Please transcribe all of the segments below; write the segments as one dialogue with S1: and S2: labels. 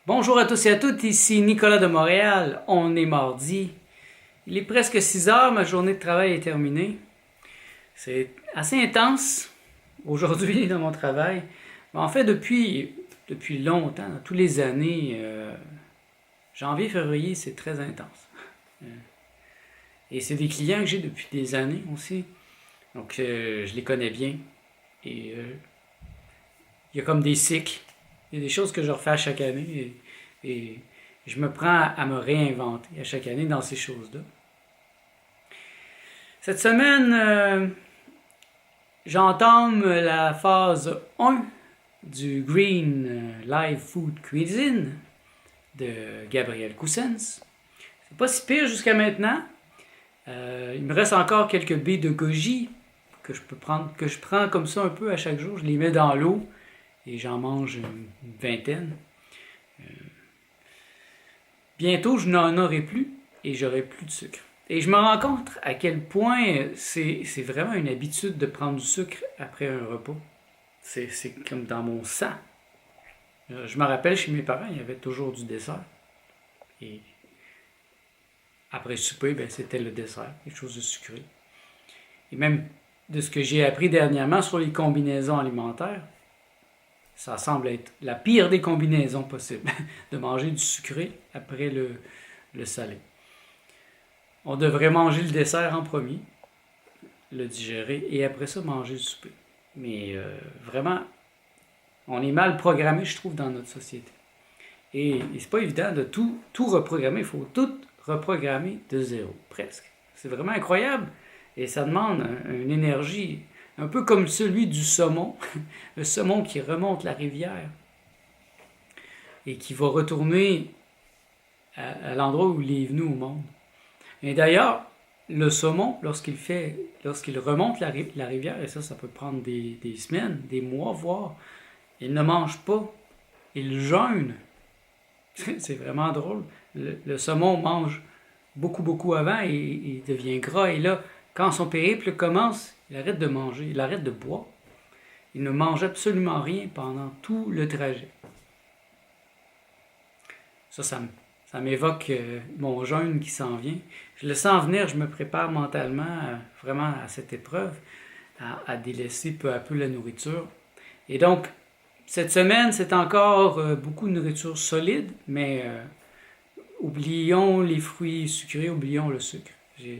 S1: Bonjour à tous et à toutes, ici Nicolas de Montréal. On est mardi. Il est presque 6 heures, ma journée de travail est terminée. C'est assez intense aujourd'hui dans mon travail. Mais en fait, depuis longtemps, tous les années, janvier, février, c'est très intense. Et c'est des clients que j'ai depuis des années aussi. Donc, je les connais bien. Et il y a comme des cycles. Il y a des choses que je refais à chaque année et je me prends à me réinventer à chaque année dans ces choses-là. Cette semaine, j'entame la phase 1 du Green Live Food Cuisine de Gabriel Coussens. C'est pas si pire jusqu'à maintenant. Il me reste encore quelques baies de goji que je prends comme ça un peu à chaque jour. Je les mets dans l'eau et j'en mange une vingtaine. Bientôt, je n'en aurai plus et j'aurai plus de sucre. Et je me rends compte à quel point c'est vraiment une habitude de prendre du sucre après un repas. C'est comme dans mon sang. Je me rappelle chez mes parents, il y avait toujours du dessert. Et après le souper, c'était le dessert, quelque chose de sucré. Et même de ce que j'ai appris dernièrement sur les combinaisons alimentaires, ça semble être la pire des combinaisons possibles, de manger du sucré après le salé. On devrait manger le dessert en premier, le digérer, et après ça, manger le souper. Mais vraiment, on est mal programmé, je trouve, dans notre société. Et c'est pas évident de tout reprogrammer. Il faut tout reprogrammer de zéro, presque. C'est vraiment incroyable. Et ça demande une énergie, un peu comme celui du saumon. Le saumon qui remonte la rivière et qui va retourner à l'endroit où il est venu au monde. Et d'ailleurs, le saumon, lorsqu'il remonte la rivière, et ça peut prendre des semaines, des mois, voire, il ne mange pas, il jeûne. C'est vraiment drôle. Le saumon mange beaucoup avant et il devient gras. Et là, quand son périple commence, il arrête de manger, il arrête de boire. Il ne mange absolument rien pendant tout le trajet. Ça m'évoque mon jeûne qui s'en vient. Je le sens venir, je me prépare mentalement vraiment à cette épreuve, à délaisser peu à peu la nourriture. Et donc, cette semaine, c'est encore beaucoup de nourriture solide, mais oublions les fruits sucrés, oublions le sucre.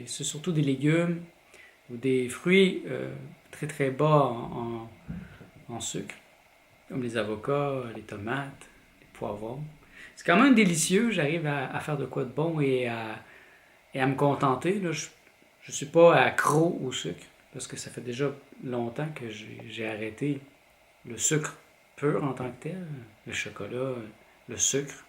S1: C'est surtout des légumes ou des fruits très très bas en sucre, comme les avocats, les tomates, les poivrons. C'est quand même délicieux, j'arrive à faire de quoi de bon et à me contenter. Là, je ne suis pas accro au sucre, parce que ça fait déjà longtemps que j'ai arrêté le sucre pur en tant que tel, le chocolat, le sucre.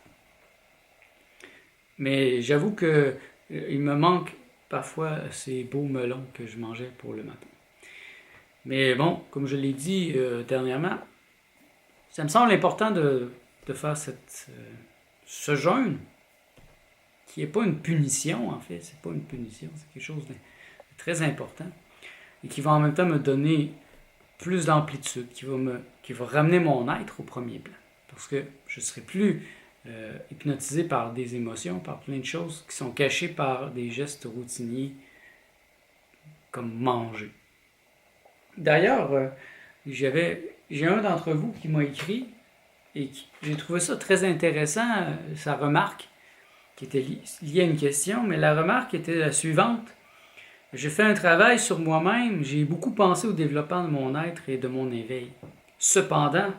S1: Mais j'avoue que il me manque parfois ces beaux melons que je mangeais pour le matin. Mais bon, comme je l'ai dit dernièrement, ça me semble important de faire ce jeûne, qui n'est pas une punition en fait, c'est pas une punition, c'est quelque chose de très important et qui va en même temps me donner plus d'amplitude, qui va ramener mon être au premier plan. Parce que je ne serai plus hypnotisé par des émotions, par plein de choses qui sont cachées par des gestes routiniers comme manger. D'ailleurs, j'ai un d'entre vous qui m'a écrit et j'ai trouvé ça très intéressant, sa remarque qui était liée à une question, mais la remarque était la suivante. J'ai fait un travail sur moi-même, j'ai beaucoup pensé au développement de mon être et de mon éveil. Cependant,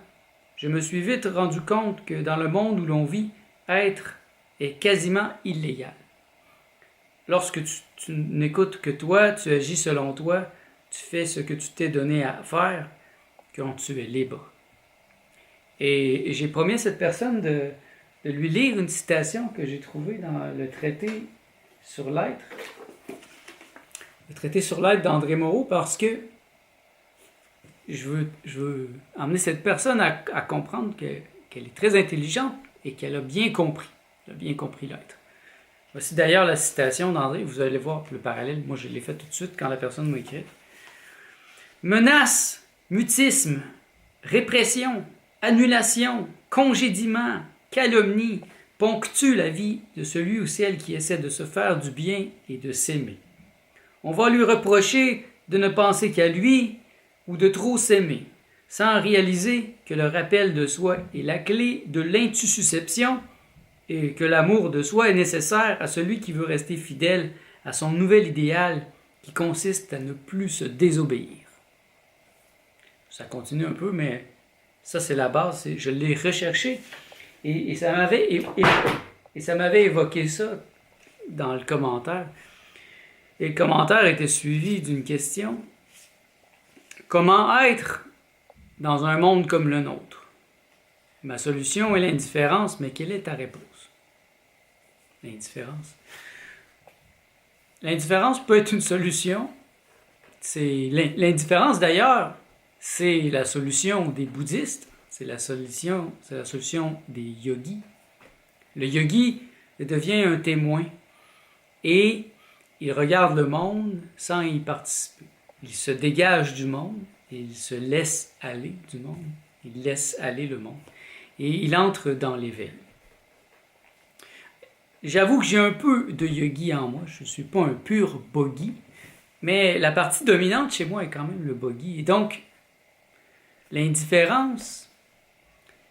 S1: je me suis vite rendu compte que dans le monde où l'on vit, être est quasiment illégal. Lorsque tu n'écoutes que toi, tu agis selon toi, tu fais ce que tu t'es donné à faire, quand tu es libre. Et j'ai promis à cette personne de lui lire une citation que j'ai trouvée dans le traité sur l'être. Le traité sur l'être d'André Moreau, parce que je veux amener cette personne à comprendre qu'elle est très intelligente et qu'elle a bien compris. Elle a bien compris l'être. Voici d'ailleurs la citation d'André. Vous allez voir le parallèle. Moi, je l'ai fait tout de suite quand la personne m'a écrit. Menace, mutisme, répression, annulation, congédiement, calomnie ponctue la vie de celui ou celle qui essaie de se faire du bien et de s'aimer. On va lui reprocher de ne penser qu'à lui ou de trop s'aimer, sans réaliser que le rappel de soi est la clé de l'intussusception et que l'amour de soi est nécessaire à celui qui veut rester fidèle à son nouvel idéal qui consiste à ne plus se désobéir. Ça continue un peu, mais ça c'est la base, je l'ai recherché et ça m'avait évoqué ça dans le commentaire. Et le commentaire était suivi d'une question. Comment être dans un monde comme le nôtre? Ma solution est l'indifférence, mais quelle est ta réponse? L'indifférence. L'indifférence peut être une solution. L'indifférence d'ailleurs, c'est la solution des bouddhistes, c'est la solution des yogis. Le yogi devient un témoin et il regarde le monde sans y participer. Il se dégage du monde et il se laisse aller du monde. Il laisse aller le monde. Et il entre dans l'éveil. J'avoue que j'ai un peu de yogi en moi. Je ne suis pas un pur bogi. Mais la partie dominante chez moi est quand même le bogi. Et donc, l'indifférence,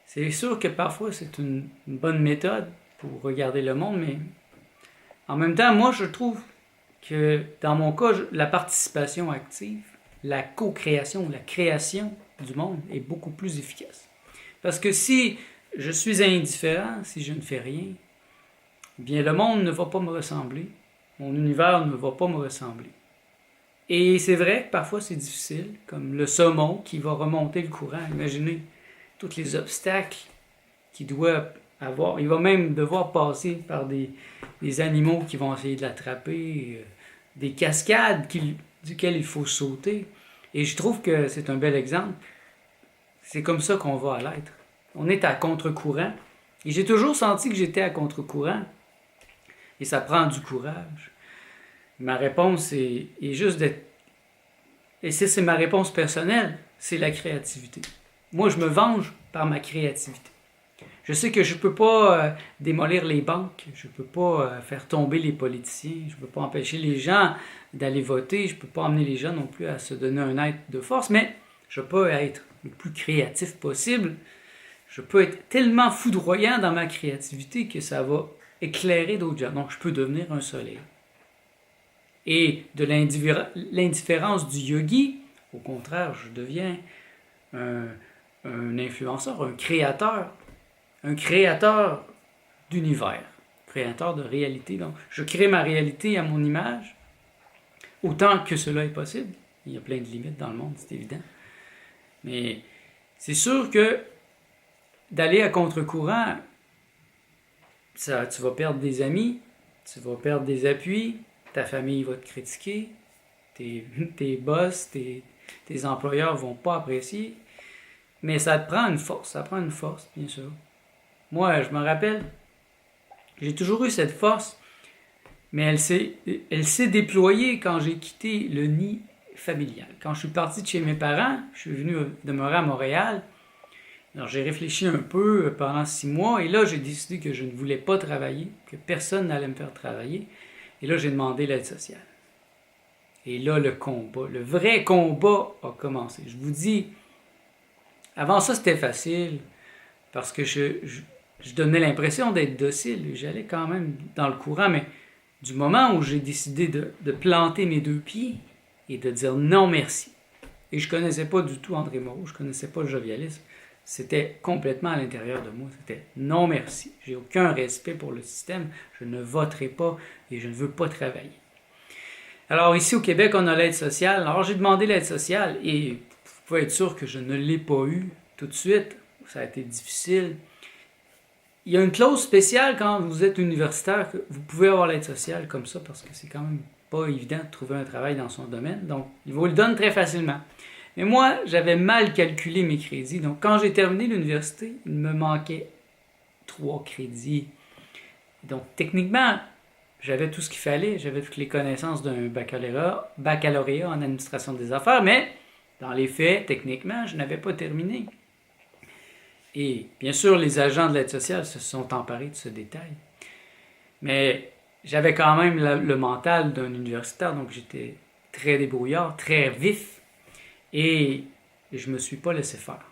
S1: c'est sûr que parfois c'est une bonne méthode pour regarder le monde. Mais en même temps, moi, je trouve que dans mon cas, la participation active, la co-création, la création du monde est beaucoup plus efficace. Parce que si je suis indifférent, si je ne fais rien, bien le monde ne va pas me ressembler, mon univers ne va pas me ressembler. Et c'est vrai que parfois c'est difficile, comme le saumon qui va remonter le courant. Imaginez tous les obstacles qu'il doit avoir. Il va même devoir passer par des animaux qui vont essayer de l'attraper, des cascades duquel il faut sauter. Et je trouve que c'est un bel exemple. C'est comme ça qu'on va à l'être. On est à contre-courant. Et j'ai toujours senti que j'étais à contre-courant. Et ça prend du courage. Ma réponse est juste d'être... Et c'est ma réponse personnelle, c'est la créativité. Moi, je me venge par ma créativité. Je sais que je ne peux pas démolir les banques, je ne peux pas faire tomber les politiciens, je ne peux pas empêcher les gens d'aller voter, je ne peux pas amener les gens non plus à se donner un être de force, mais je peux être le plus créatif possible. Je peux être tellement foudroyant dans ma créativité que ça va éclairer d'autres gens. Donc, je peux devenir un soleil. Et de l'indifférence du yogi, au contraire, je deviens un influenceur, un créateur d'univers, créateur de réalité. Donc, je crée ma réalité à mon image, autant que cela est possible. Il y a plein de limites dans le monde, c'est évident. Mais c'est sûr que d'aller à contre-courant, tu vas perdre des amis, tu vas perdre des appuis, ta famille va te critiquer, tes boss, tes employeurs ne vont pas apprécier, mais ça prend une force, bien sûr. Moi, je me rappelle, j'ai toujours eu cette force, mais elle s'est déployée quand j'ai quitté le nid familial. Quand je suis parti de chez mes parents, je suis venu demeurer à Montréal. Alors j'ai réfléchi un peu pendant 6 mois et là j'ai décidé que je ne voulais pas travailler, que personne n'allait me faire travailler. Et là j'ai demandé l'aide sociale. Et là le vrai combat a commencé. Je vous dis, avant ça c'était facile parce que je donnais l'impression d'être docile et j'allais quand même dans le courant, mais du moment où j'ai décidé de planter mes 2 pieds et de dire non merci, et je ne connaissais pas du tout André Moreau, je ne connaissais pas le jovialisme, c'était complètement à l'intérieur de moi, c'était non merci, j'ai aucun respect pour le système, je ne voterai pas et je ne veux pas travailler. Alors ici au Québec, on a l'aide sociale, alors j'ai demandé l'aide sociale et vous pouvez être sûr que je ne l'ai pas eu tout de suite, ça a été difficile. Il y a une clause spéciale quand vous êtes universitaire, que vous pouvez avoir l'aide sociale comme ça parce que c'est quand même pas évident de trouver un travail dans son domaine, donc il vous le donne très facilement. Mais moi, j'avais mal calculé mes crédits, donc quand j'ai terminé l'université, il me manquait 3 crédits. Donc techniquement, j'avais tout ce qu'il fallait, j'avais toutes les connaissances d'un baccalauréat en administration des affaires, mais dans les faits, techniquement, je n'avais pas terminé. Et bien sûr, les agents de l'aide sociale se sont emparés de ce détail. Mais j'avais quand même le mental d'un universitaire, donc j'étais très débrouillard, très vif, et je me suis pas laissé faire.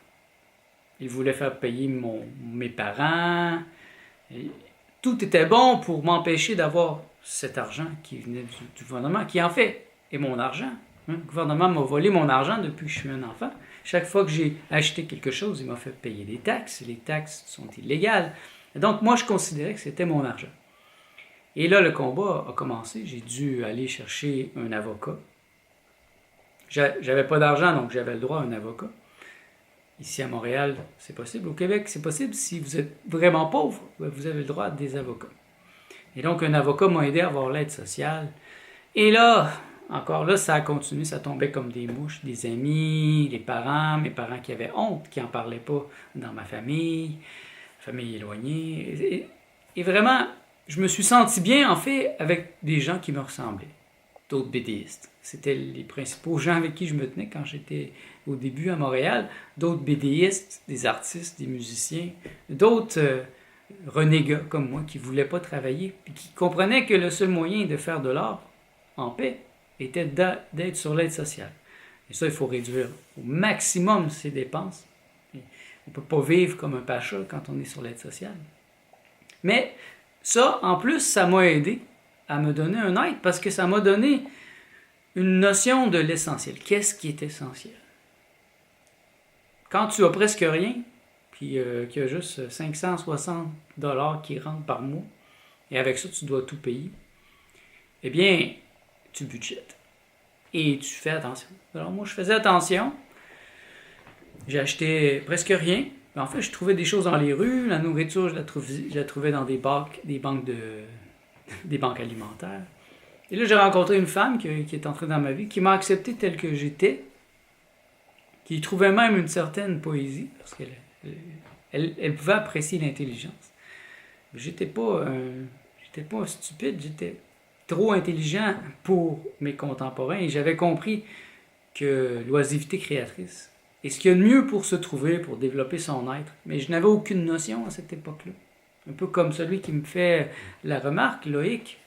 S1: Ils voulaient faire payer mes parents. Et tout était bon pour m'empêcher d'avoir cet argent qui venait du gouvernement, qui en fait est mon argent. Le gouvernement m'a volé mon argent depuis que je suis un enfant. Chaque fois que j'ai acheté quelque chose, il m'a fait payer des taxes. Les taxes sont illégales. Et donc, moi, je considérais que c'était mon argent. Et là, le combat a commencé. J'ai dû aller chercher un avocat. J'avais pas d'argent, donc j'avais le droit à un avocat. Ici à Montréal, c'est possible. Au Québec, c'est possible. Si vous êtes vraiment pauvre, vous avez le droit à des avocats. Et donc, un avocat m'a aidé à avoir l'aide sociale. Et là, encore là, ça a continué, ça tombait comme des mouches, des amis, les parents, mes parents qui avaient honte, qui n'en parlaient pas dans ma famille éloignée. Et vraiment, je me suis senti bien, en fait, avec des gens qui me ressemblaient, d'autres BDistes. C'était les principaux gens avec qui je me tenais quand j'étais au début à Montréal, d'autres BDistes, des artistes, des musiciens, d'autres renégats comme moi qui ne voulaient pas travailler, puis qui comprenaient que le seul moyen de faire de l'art en paix était d'être sur l'aide sociale. Et ça, il faut réduire au maximum ses dépenses. On ne peut pas vivre comme un pacha quand on est sur l'aide sociale. Mais ça, en plus, ça m'a aidé à me donner un aide parce que ça m'a donné une notion de l'essentiel. Qu'est-ce qui est essentiel? Quand tu as presque rien, puis qu'il y a juste 560 $ qui rentrent par mois, et avec ça, tu dois tout payer, eh bien, tu budgètes. Et tu fais attention. Alors moi, je faisais attention. J'achetais presque rien. En fait, je trouvais des choses dans les rues. La nourriture, je la trouvais dans des banques alimentaires. Et là, j'ai rencontré une femme qui est entrée dans ma vie, qui m'a accepté tel que j'étais, qui trouvait même une certaine poésie, parce qu'elle pouvait apprécier l'intelligence. J'étais pas stupide, j'étais trop intelligent pour mes contemporains et j'avais compris que l'oisiveté créatrice est ce qu'il y a de mieux pour se trouver, pour développer son être. Mais je n'avais aucune notion à cette époque-là. Un peu comme celui qui me fait la remarque, Loïc.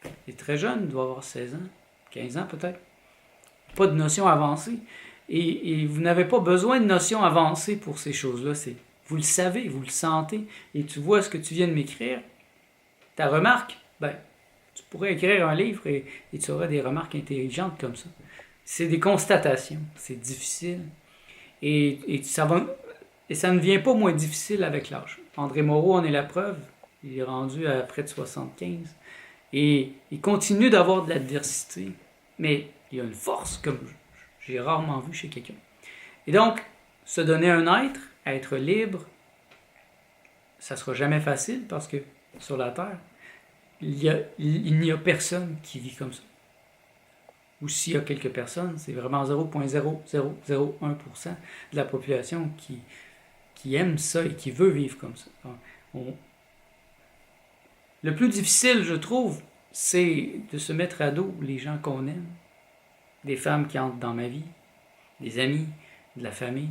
S1: Il est très jeune, il doit avoir 16 ans, 15 ans peut-être. Pas de notion avancée. Et vous n'avez pas besoin de notion avancée pour ces choses-là. Vous le savez, vous le sentez. Et tu vois ce que tu viens de m'écrire. Ta remarque, tu pourrais écrire un livre et tu aurais des remarques intelligentes comme ça. C'est des constatations. C'est difficile. Et ça ne vient pas moins difficile avec l'âge. André Moreau en est la preuve. Il est rendu à près de 75. Et il continue d'avoir de l'adversité. Mais il y a une force comme j'ai rarement vu chez quelqu'un. Et donc, se donner un être libre, ça ne sera jamais facile parce que sur la Terre, il n'y a personne qui vit comme ça. Ou s'il y a quelques personnes, c'est vraiment 0,0001% de la population qui aime ça et qui veut vivre comme ça. Le plus difficile, je trouve, c'est de se mettre à dos les gens qu'on aime, des femmes qui entrent dans ma vie, des amis, de la famille,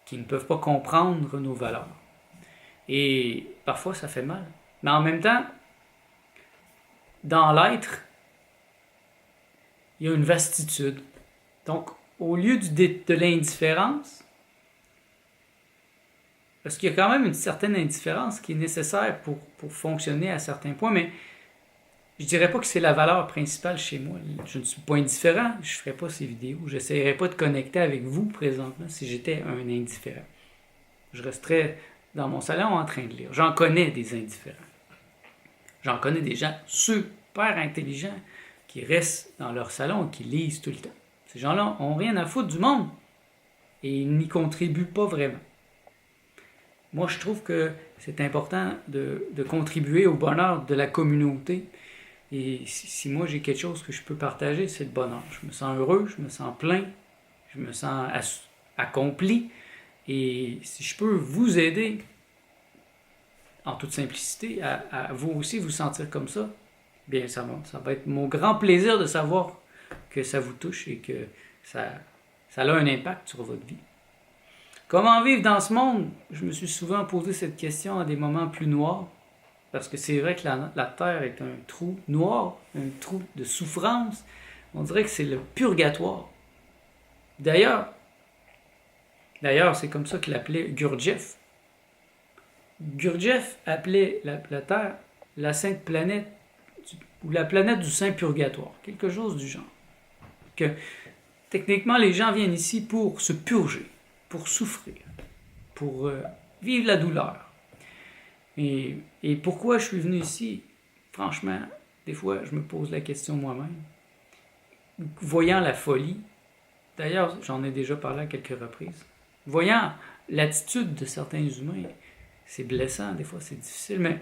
S1: qui ne peuvent pas comprendre nos valeurs. Et parfois, ça fait mal. Mais en même temps, dans l'être, il y a une vastitude. Donc, au lieu de l'indifférence, parce qu'il y a quand même une certaine indifférence qui est nécessaire pour fonctionner à certains points, mais je dirais pas que c'est la valeur principale chez moi. Je ne suis pas indifférent, je ne ferais pas ces vidéos, je n'essaierais pas de connecter avec vous présentement si j'étais un indifférent. Je resterais dans mon salon en train de lire. J'en connais des indifférents. J'en connais des gens super intelligents qui restent dans leur salon et qui lisent tout le temps. Ces gens-là n'ont rien à foutre du monde et ils n'y contribuent pas vraiment. Moi, je trouve que c'est important de contribuer au bonheur de la communauté. Et si moi j'ai quelque chose que je peux partager, c'est le bonheur. Je me sens heureux, je me sens plein, je me sens accompli. Et si je peux vous aider, en toute simplicité, à vous aussi vous sentir comme ça, bien ça va être mon grand plaisir de savoir que ça vous touche et que ça a un impact sur votre vie. Comment vivre dans ce monde? Je me suis souvent posé cette question à des moments plus noirs, parce que c'est vrai que la Terre est un trou noir, un trou de souffrance. On dirait que c'est le purgatoire. D'ailleurs, c'est comme ça qu'il l'appelait Gurdjieff. Gurdjieff appelait la Terre la sainte planète, ou la planète du saint purgatoire, quelque chose du genre. Que techniquement, les gens viennent ici pour se purger, pour souffrir, pour vivre la douleur. Et pourquoi je suis venu ici? Franchement, des fois, je me pose la question moi-même. Voyant la folie, d'ailleurs, j'en ai déjà parlé à quelques reprises, voyant l'attitude de certains humains, c'est blessant, des fois c'est difficile, mais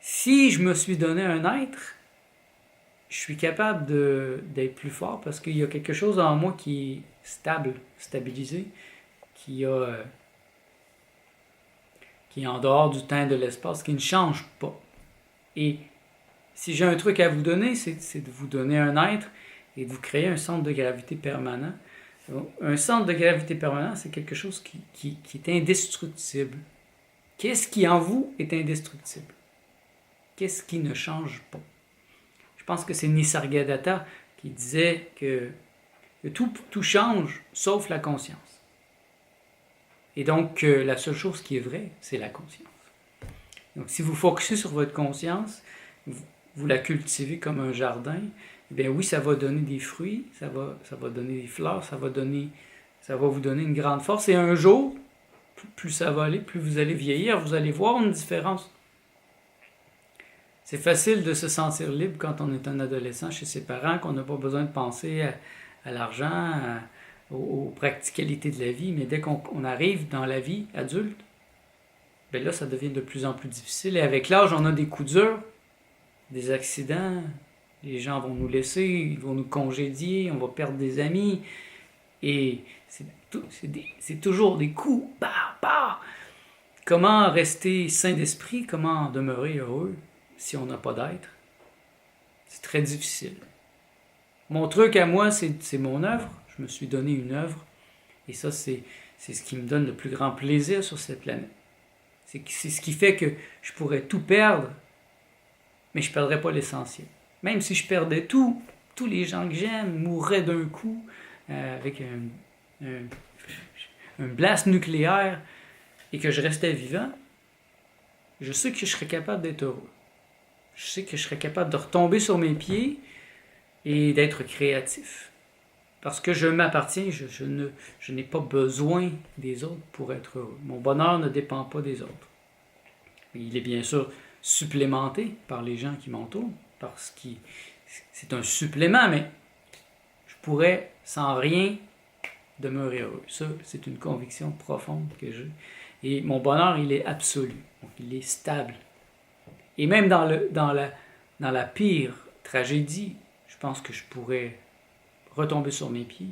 S1: si je me suis donné un être, je suis capable d'être plus fort parce qu'il y a quelque chose en moi qui est stabilisé, qui est en dehors du temps et de l'espace, qui ne change pas. Et si j'ai un truc à vous donner, c'est de vous donner un être et de vous créer un centre de gravité permanent. Un centre de gravité permanent, c'est quelque chose qui est indestructible. Qu'est-ce qui en vous est indestructible? Qu'est-ce qui ne change pas? Je pense que c'est Nisargadatta qui disait que tout change sauf la conscience. Et donc, la seule chose qui est vraie, c'est la conscience. Donc, si vous focusez sur votre conscience, vous la cultivez comme un jardin, eh bien oui, ça va donner des fruits, ça va donner des fleurs, ça va vous donner une grande force. Et un jour, plus ça va aller, plus vous allez vieillir, vous allez voir une différence. C'est facile de se sentir libre quand on est un adolescent chez ses parents, qu'on n'a pas besoin de penser à l'argent, aux practicalités de la vie, mais dès qu'on arrive dans la vie adulte, bien là, ça devient de plus en plus difficile. Et avec l'âge, on a des coups durs, des accidents, les gens vont nous laisser, ils vont nous congédier, on va perdre des amis, et c'est toujours des coups, bah, bah. Comment rester sain d'esprit, comment demeurer heureux si on n'a pas d'être? C'est très difficile. Mon truc à moi, c'est mon œuvre. Je me suis donné une œuvre. Et ça, c'est ce qui me donne le plus grand plaisir sur cette planète. C'est ce qui fait que je pourrais tout perdre, mais je ne perdrais pas l'essentiel. Même si je perdais tous les gens que j'aime mourraient d'un coup avec un blast nucléaire et que je restais vivant, je sais que je serais capable d'être heureux. Je sais que je serais capable de retomber sur mes pieds et d'être créatif. Parce que je m'appartiens, je n'ai pas besoin des autres pour être heureux. Mon bonheur ne dépend pas des autres. Il est bien sûr supplémenté par les gens qui m'entourent, parce que c'est un supplément, mais je pourrais sans rien demeurer heureux. Ça, c'est une conviction profonde que j'ai. Et mon bonheur, il est absolu, donc il est stable. Et même dans la pire tragédie, je pense que je pourrais retomber sur mes pieds,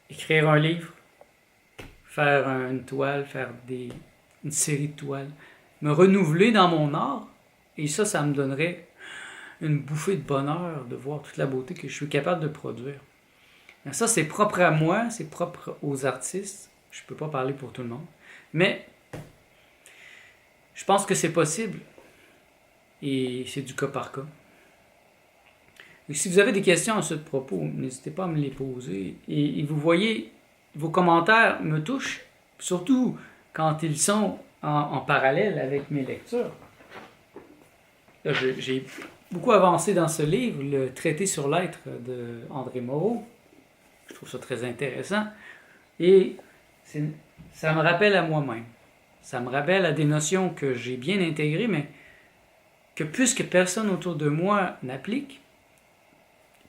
S1: écrire un livre, faire une toile, faire une série de toiles, me renouveler dans mon art, et ça me donnerait une bouffée de bonheur de voir toute la beauté que je suis capable de produire. Mais ça, c'est propre à moi, c'est propre aux artistes. Je ne peux pas parler pour tout le monde. Mais je pense que c'est possible. Et c'est du cas par cas. Et si vous avez des questions à ce propos, n'hésitez pas à me les poser. Et vous voyez, vos commentaires me touchent, surtout quand ils sont en parallèle avec mes lectures. Là, j'ai beaucoup avancé dans ce livre, le Traité sur l'être de André Moreau. Je trouve ça très intéressant. Et ça me rappelle à moi-même. Ça me rappelle à des notions que j'ai bien intégrées, mais que puisque personne autour de moi n'applique,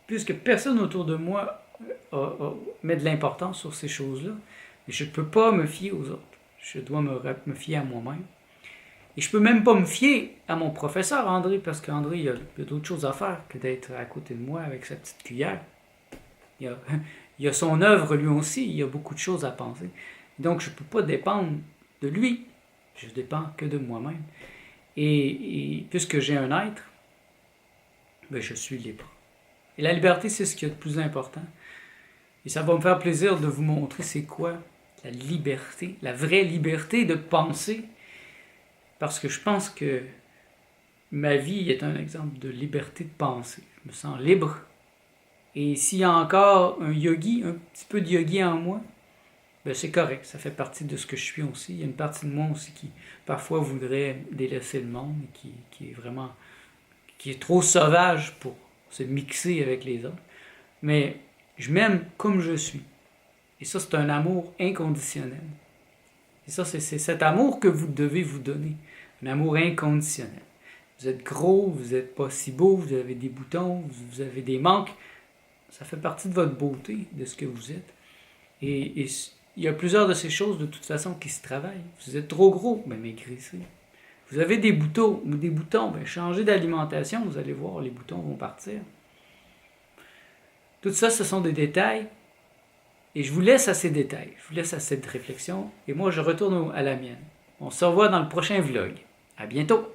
S1: puisque personne autour de moi met de l'importance sur ces choses-là, je ne peux pas me fier aux autres. Je dois me fier à moi-même. Et je ne peux même pas me fier à mon professeur André, parce qu'André, il y a d'autres choses à faire que d'être à côté de moi avec sa petite cuillère. Il y a son œuvre lui aussi, il y a beaucoup de choses à penser. Donc je ne peux pas dépendre de lui, je dépends que de moi-même. Et puisque j'ai un être, ben je suis libre. Et la liberté, c'est ce qui est le plus important. Et ça va me faire plaisir de vous montrer c'est quoi la liberté, la vraie liberté de penser, parce que je pense que ma vie est un exemple de liberté de penser. Je me sens libre. Et s'il y a encore un yogi, un petit peu de yogi en moi, ben c'est correct, ça fait partie de ce que je suis aussi. Il y a une partie de moi aussi qui parfois voudrait délaisser le monde, qui est vraiment, qui est trop sauvage pour se mixer avec les autres. Mais je m'aime comme je suis. Et ça, c'est un amour inconditionnel. Et ça, c'est cet amour que vous devez vous donner. Un amour inconditionnel. Vous êtes gros, vous n'êtes pas si beau, vous avez des boutons, vous avez des manques. Ça fait partie de votre beauté, de ce que vous êtes. Et il y a plusieurs de ces choses, de toute façon, qui se travaillent. Vous êtes trop gros, ben maigrissez. Vous avez des boutons, ben changez d'alimentation, vous allez voir, les boutons vont partir. Tout ça, ce sont des détails. Et je vous laisse à ces détails, je vous laisse à cette réflexion. Et moi, je retourne à la mienne. On se revoit dans le prochain vlog. À bientôt!